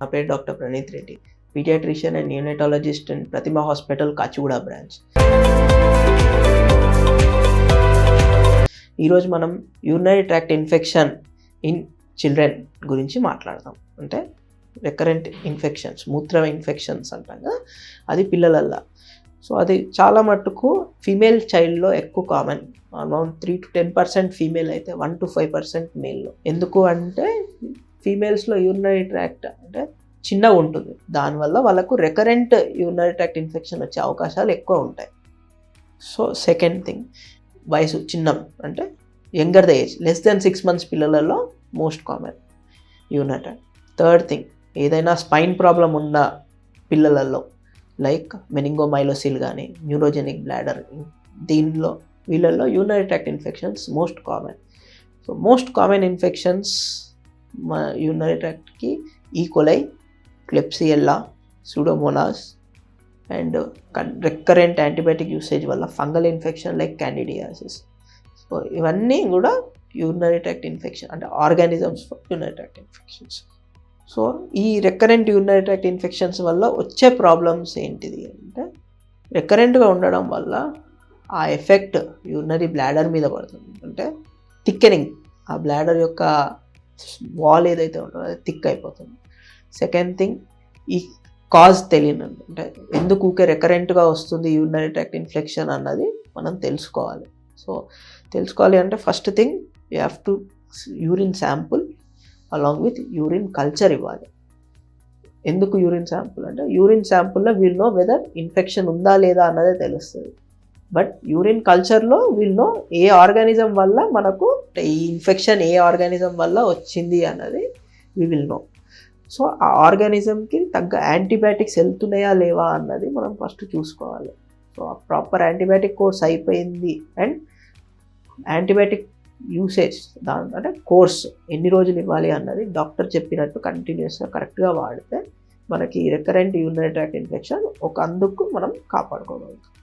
నా పేరు doctor Praneeth Reddy, paediatrician and neonatologist in Pratima hospital Kachiguda branch. ఈరోజు మనం urinary tract infection in children గురించి మాట్లాడదాం. అంటే రికరెంట్ ఇన్ఫెక్షన్స్, మూత్ర ఇన్ఫెక్షన్స్ అంటాం కదా, అది పిల్లలల్లో. సో అది చాలా మట్టుకు ఫీమేల్ చైల్డ్లో ఎక్కువ కామన్. అరౌండ్ 3 to 10% ఫీమేల్ అయితే 1 to 5% మేల్లో. ఎందుకు అంటే ఫీమేల్స్లో యూరినరీ ట్రాక్ట్ అంటే చిన్నగా ఉంటుంది, దానివల్ల వాళ్ళకు రికరెంట్ యూరినరీ ట్రాక్ట్ ఇన్ఫెక్షన్ వచ్చే అవకాశాలు ఎక్కువ ఉంటాయి. సో సెకండ్ థింగ్, వయసు చిన్న అంటే younger the age, less than 6 months పిల్లలలో most common urinary tract. Third thing, ఏదైనా స్పైన్ ప్రాబ్లం ఉన్న పిల్లలలో లైక్ మెనింగోమైలోసిల్ కానీ న్యూరోజెనిక్ బ్లాడర్, వీళ్ళల్లో urinary tract infections most common. So most common infections urinary ట్రాక్ట్కి E coli, klebsiella, pseudomonas and recurrent antibiotic usage వల్ల fungal infection like candidiasis. So ఇవన్నీ కూడా urinary tract infection అంటే organisms for urinary tract infections. So ఈ recurrent urinary tract infections వల్ల వచ్చే problems ఏంటిది అంటే, రికరెంట్గా ఉండడం వల్ల ఆ ఎఫెక్ట్ యూరినరీ బ్లాడర్ మీద పడుతుంది. అంటే థిక్కెనింగ్, ఆ బ్లాడర్ యొక్క వాల్ ఏదైతే ఉంటుందో అది థిక్ అయిపోతుంది. సెకండ్ థింగ్, ఈ కాజ్ తెలియను అంటే ఎందుకు ఊకే రికరెంట్గా వస్తుంది యూరినరీ ట్రాక్ట్ ఇన్ఫెక్షన్ అన్నది మనం తెలుసుకోవాలి. సో తెలుసుకోవాలి అంటే first thing, you have to urine sample along with urine culture ఇవ్వాలి. ఎందుకు యూరిన్ శాంపుల్ అంటే, యూరిన్ శాంపుల్లో వీల్ నో వెదర్ ఇన్ఫెక్షన్ ఉందా లేదా అన్నదే తెలుస్తుంది. బట్ యూరిన్ కల్చర్లో వీల్ నో ఏ ఆర్గానిజం వల్ల మనకు ఈ ఇన్ఫెక్షన్ ఏ ఆర్గానిజం వల్ల వచ్చింది అన్నది వీ విల్ నో. సో ఆ ఆర్గానిజంకి తగ్గ యాంటీబయాటిక్స్ వెళ్తున్నాయా లేవా అన్నది మనం ఫస్ట్ చూసుకోవాలి. సో ఆ ప్రాపర్ యాంటీబయాటిక్ కోర్స్ అయిపోయింది అండ్ యాంటీబయాటిక్ యూసేజ్ అంటే కోర్స్ ఎన్ని రోజులు ఇవ్వాలి అన్నది డాక్టర్ చెప్పినట్టు కంటిన్యూస్గా కరెక్ట్గా వాడితే మనకి రికరెంట్ యూరినరీ ట్రాక్ట్ ఇన్ఫెక్షన్ ఒక అందుకు మనం కాపాడుకోగలుగుతాం.